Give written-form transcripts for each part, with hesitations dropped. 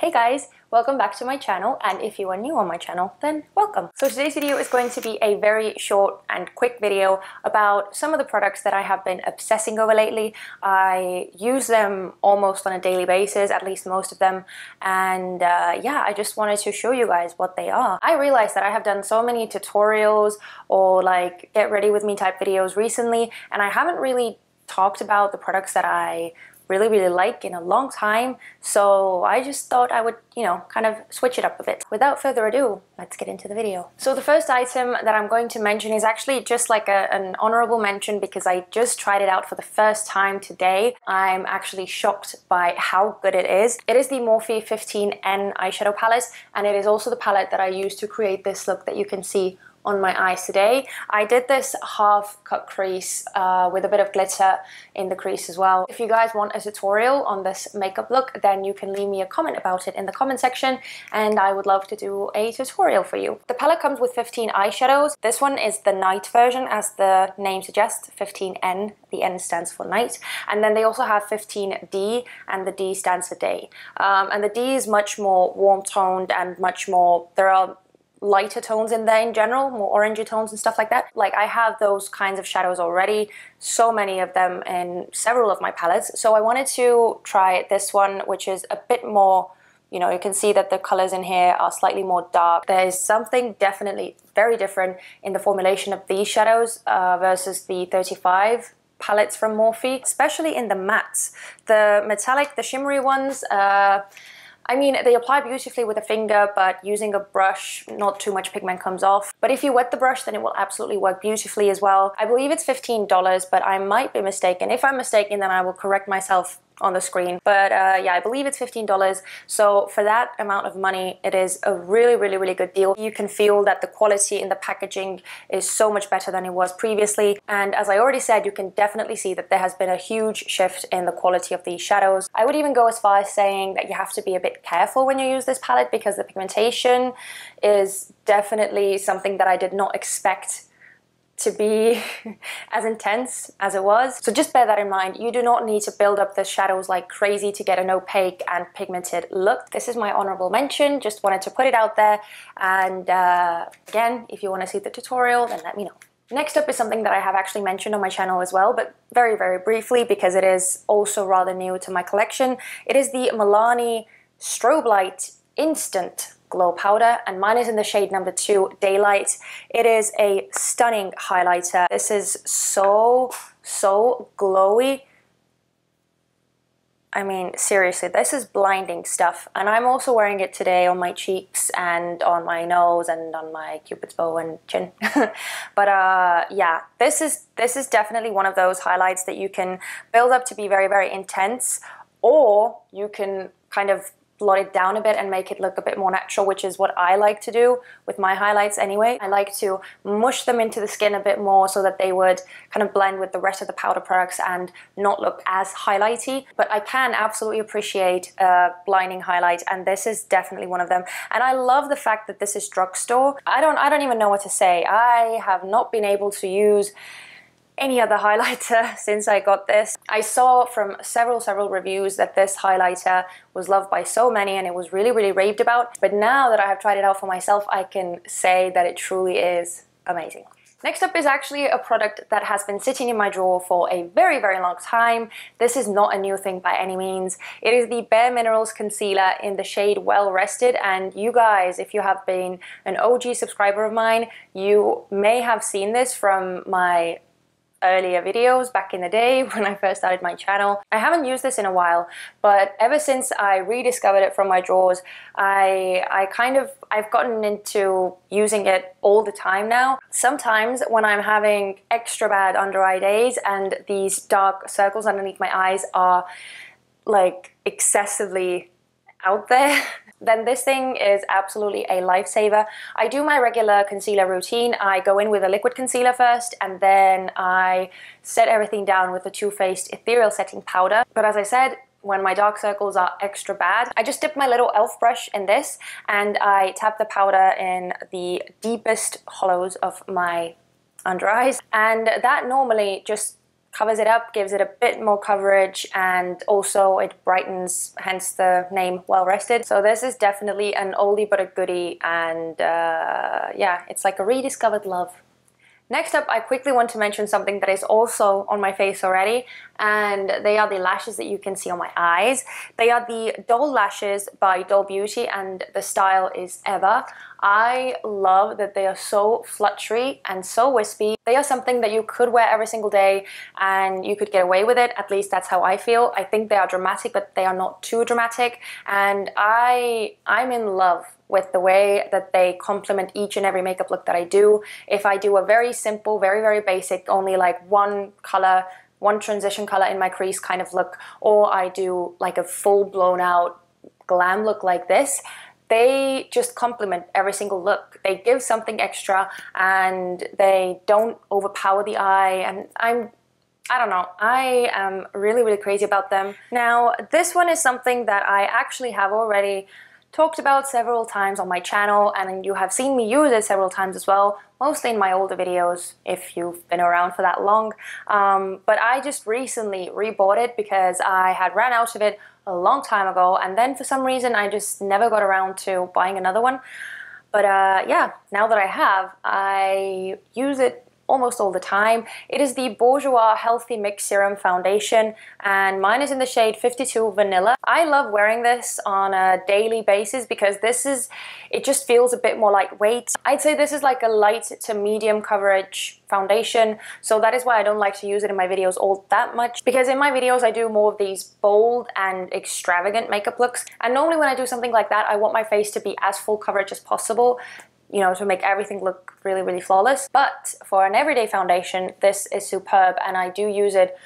Hey guys, welcome back to my channel, and if you are new on my channel, then welcome. So today's video is going to be a very short and quick video about some of the products that I have been obsessing over lately. I use them almost on a daily basis, at least most of them, and yeah, I just wanted to show you guys what they are. I realized that I have done so many tutorials or like get ready with me type videos recently, and I haven't really talked about the products that I really like in a long time, so I just thought I would, kind of switch it up a bit. Without further ado, let's get into the video. So the first item that I'm going to mention is actually just like an honorable mention because I just tried it out for the first time today. I'm actually shocked by how good it is. It is the Morphe 15N eyeshadow palette, and it is also the palette that I used to create this look that you can see on my eyes today. I did this half cut crease with a bit of glitter in the crease as well. If you guys want a tutorial on this makeup look, then you can leave me a comment about it in the comment section and I would love to do a tutorial for you. The palette comes with 15 eyeshadows. This one is the night version, as the name suggests, 15N. The N stands for night. And then they also have 15D, and the D stands for day. And the D is much more warm toned and much more, there are lighter tones in there in general, more orangey tones and stuff like that. Like, I have those kinds of shadows already, so many of them in several of my palettes. So I wanted to try this one, which is a bit more, you can see that the colors in here are slightly more dark. There is something definitely very different in the formulation of these shadows versus the 35 palettes from Morphe, especially in the mattes. The metallic, the shimmery ones, I mean, they apply beautifully with a finger, but using a brush, not too much pigment comes off. But if you wet the brush, then it will absolutely work beautifully as well. I believe it's $15, but I might be mistaken. If I'm mistaken, then I will correct myself on the screen. But yeah, I believe it's $15. So for that amount of money, it is a really good deal. You can feel that the quality in the packaging is so much better than it was previously. And as I already said, you can definitely see that there has been a huge shift in the quality of these shadows. I would even go as far as saying that you have to be a bit careful when you use this palette because the pigmentation is definitely something that I did not expect to be as intense as it was. So just bear that in mind. You do not need to build up the shadows like crazy to get an opaque and pigmented look. This is my honorable mention, just wanted to put it out there. And again, if you want to see the tutorial, then let me know. Next up is something that I have actually mentioned on my channel as well, but very briefly because it is also rather new to my collection. It is the Milani Strobe Light Instant Glow Powder, and mine is in the shade number 2, Daylight. It is a stunning highlighter. This is so glowy. I mean, seriously, this is blinding stuff. And I'm also wearing it today on my cheeks and on my nose and on my cupid's bow and chin. But yeah, this is definitely one of those highlights that you can build up to be very intense, or you can kind of blot it down a bit and make it look a bit more natural, which is what I like to do with my highlights anyway. I like to mush them into the skin a bit more so that they would kind of blend with the rest of the powder products and not look as highlighty. But I can absolutely appreciate a blinding highlight, and this is definitely one of them. And I love the fact that this is drugstore. I don't even know what to say. I have not been able to use any other highlighter since I got this. I saw from several reviews that this highlighter was loved by so many and it was really raved about. But now that I have tried it out for myself, I can say that it truly is amazing. Next up is actually a product that has been sitting in my drawer for a very long time. This is not a new thing by any means. It is the Bare Minerals Concealer in the shade Well Rested, and you guys, if you have been an OG subscriber of mine, you may have seen this from my earlier videos back in the day when I first started my channel. I haven't used this in a while, but ever since I rediscovered it from my drawers, I've gotten into using it all the time now. Sometimes when I'm having extra bad under eye days and these dark circles underneath my eyes are like excessively out there, then this thing is absolutely a lifesaver. I do my regular concealer routine. I go in with a liquid concealer first, and then I set everything down with the Too Faced Ethereal Setting Powder. But as I said, when my dark circles are extra bad, I just dip my little e.l.f. brush in this and I tap the powder in the deepest hollows of my under eyes, and that normally just covers it up, gives it a bit more coverage, and also it brightens, hence the name Well Rested. So this is definitely an oldie but a goodie, and yeah, it's like a rediscovered love. Next up, I quickly want to mention something that is also on my face already, and they are the lashes that you can see on my eyes. They are the Doll Lashes by Doll Beauty, and the style is Ever. I love that they are so fluttery and so wispy. They are something that you could wear every single day and you could get away with it. At least that's how I feel. I think they are dramatic, but they are not too dramatic, and I'm in love with the way that they complement each and every makeup look that I do. If I do a very simple, very basic, only like one color, one transition color in my crease kind of look, or I do like a full blown out glam look like this, they just complement every single look. They give something extra and they don't overpower the eye, and I don't know, I am really crazy about them. Now, this one is something that I actually have already talked about several times on my channel, and you have seen me use it several times as well, mostly in my older videos if you've been around for that long. But I just recently rebought it because I had ran out of it a long time ago, and then for some reason I just never got around to buying another one. But yeah, now that I have, I use it almost all the time. It is the Bourjois Healthy Mix Serum Foundation, and mine is in the shade 52 Vanilla. I love wearing this on a daily basis because it just feels a bit more lightweight. I'd say this is like a light to medium coverage foundation, so that is why I don't like to use it in my videos all that much, because in my videos I do more of these bold and extravagant makeup looks, and normally when I do something like that I want my face to be as full coverage as possible, you know, to make everything look really flawless. But for an everyday foundation, this is superb, and I do use it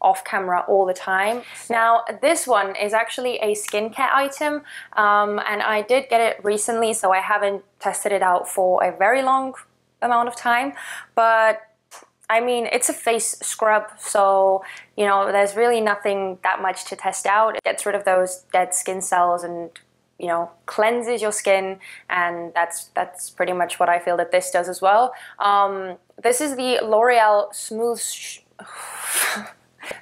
off camera all the time. Now, this one is actually a skincare item, and I did get it recently, so I haven't tested it out for a very long amount of time, but I mean, it's a face scrub, so, you know, there's really nothing that much to test out. It gets rid of those dead skin cells and, you know, cleanses your skin, and that's pretty much what I feel that this does as well. This is the L'Oreal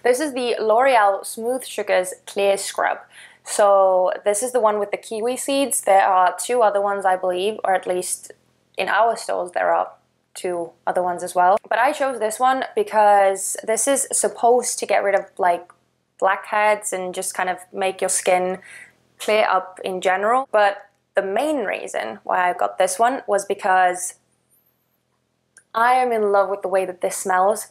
this is the L'Oreal Smooth Sugars Clear Scrub. So this is the one with the kiwi seeds. There are two other ones, I believe, or at least in our stores there are two other ones as well. But I chose this one because this is supposed to get rid of like blackheads and just kind of make your skin clear up in general. But the main reason why I got this one was because I am in love with the way that this smells.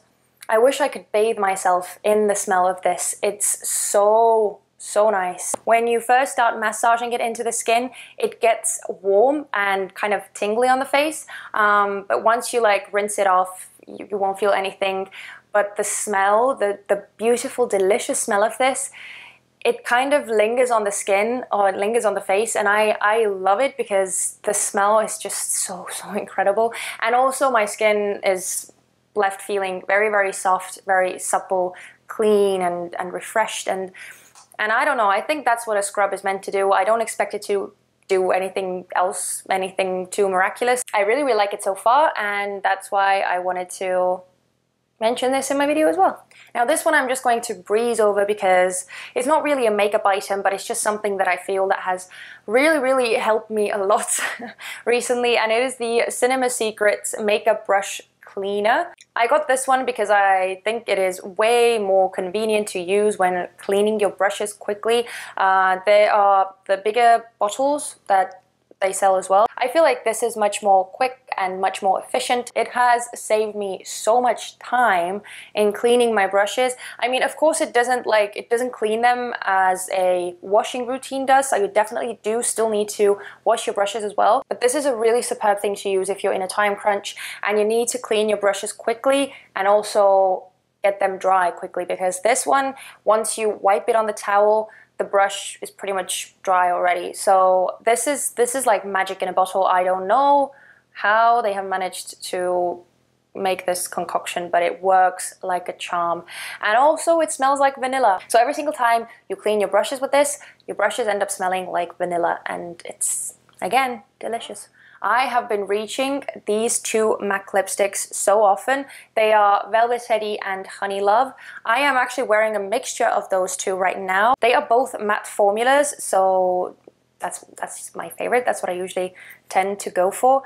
I wish I could bathe myself in the smell of this. It's so nice. When you first start massaging it into the skin, it gets warm and kind of tingly on the face, but once you like rinse it off, you won't feel anything. But the smell, the beautiful delicious smell of this, it kind of lingers on the skin, or it lingers on the face, and I love it because the smell is just so incredible. And also my skin is left feeling very soft, very supple, clean and refreshed, and I don't know, I think that's what a scrub is meant to do. I don't expect it to do anything else, anything too miraculous. I really like it so far, and that's why I wanted to mention this in my video as well. Now this one I'm just going to breeze over because it's not really a makeup item, but it's just something that I feel that has really helped me a lot recently, and it is the Cinema Secrets Makeup Brush Cleaner. I got this one because I think it is way more convenient to use when cleaning your brushes quickly. There are the bigger bottles that they sell as well. I feel like this is much more quick and much more efficient. It has saved me so much time in cleaning my brushes. I mean, of course it doesn't clean them as a washing routine does, so you definitely do still need to wash your brushes as well. But this is a really superb thing to use if you're in a time crunch and you need to clean your brushes quickly and also get them dry quickly, because this one, once you wipe it on the towel, the brush is pretty much dry already. So this is like magic in a bottle. I don't know how they have managed to make this concoction, but it works like a charm. And also it smells like vanilla. So every single time you clean your brushes with this, your brushes end up smelling like vanilla, and it's, again, delicious. I have been reaching these two MAC lipsticks so often. They are Velvet Teddy and Honey Love. I am actually wearing a mixture of those two right now. They are both matte formulas, so that's my favorite. That's what I usually tend to go for.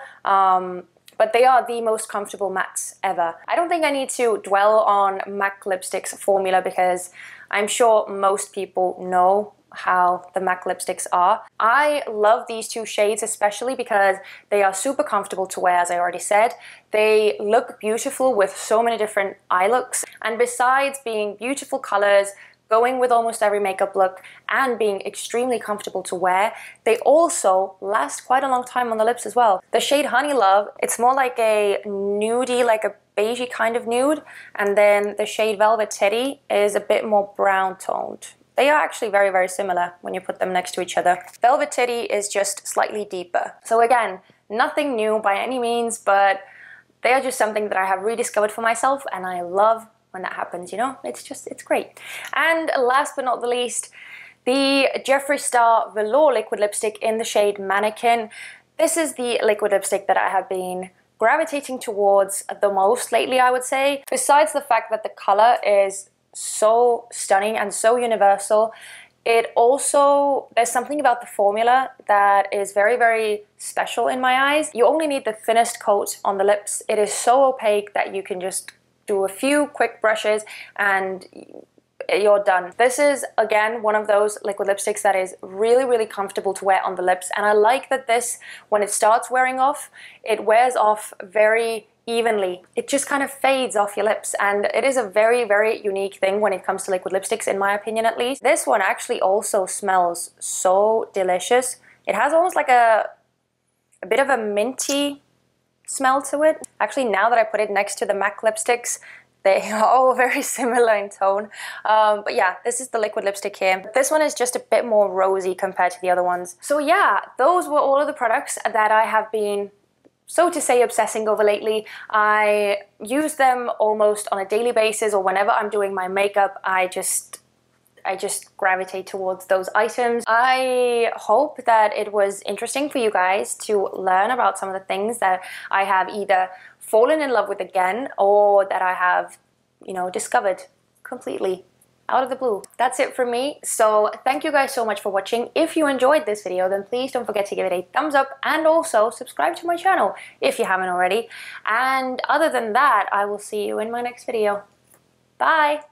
But they are the most comfortable mattes ever. I don't think I need to dwell on MAC lipsticks formula because I'm sure most people know how the MAC lipsticks are. I love these two shades especially because they are super comfortable to wear, as I already said. They look beautiful with so many different eye looks. And besides being beautiful colors, going with almost every makeup look, and being extremely comfortable to wear, they also last quite a long time on the lips as well. The shade Honey Love, it's more like a nudie, like a beigey kind of nude, and then the shade Velvet Teddy is a bit more brown toned. They are actually very, very similar when you put them next to each other. Velvet Teddy is just slightly deeper. So again, nothing new by any means, but they are just something that I have rediscovered for myself, and I love when that happens, you know? It's great. And last but not the least, the Jeffree Star Velour liquid lipstick in the shade Mannequin. This is the liquid lipstick that I have been gravitating towards the most lately, I would say. Besides the fact that the color is so stunning and so universal, it also, there's something about the formula that is very, very special in my eyes. You only need the thinnest coat on the lips. It is so opaque that you can just do a few quick brushes and you're done. This is, again, one of those liquid lipsticks that is really, really comfortable to wear on the lips. And I like that this, when it starts wearing off, it wears off very evenly. It just kind of fades off your lips, and it is a very, very unique thing when it comes to liquid lipsticks, in my opinion at least. This one actually also smells so delicious. It has almost like a bit of a minty smell to it. Actually, now that I put it next to the MAC lipsticks, they are all very similar in tone. But yeah, this is the liquid lipstick here. This one is just a bit more rosy compared to the other ones. So yeah, those were all of the products that I have been, so to say, obsessing over lately. I use them almost on a daily basis, or whenever I'm doing my makeup, I just gravitate towards those items. I hope that it was interesting for you guys to learn about some of the things that I have either fallen in love with again, or that I have, you know, discovered completely out of the blue. That's it from me. So thank you guys so much for watching. If you enjoyed this video, then please don't forget to give it a thumbs up, and also subscribe to my channel if you haven't already. And other than that, I will see you in my next video. Bye!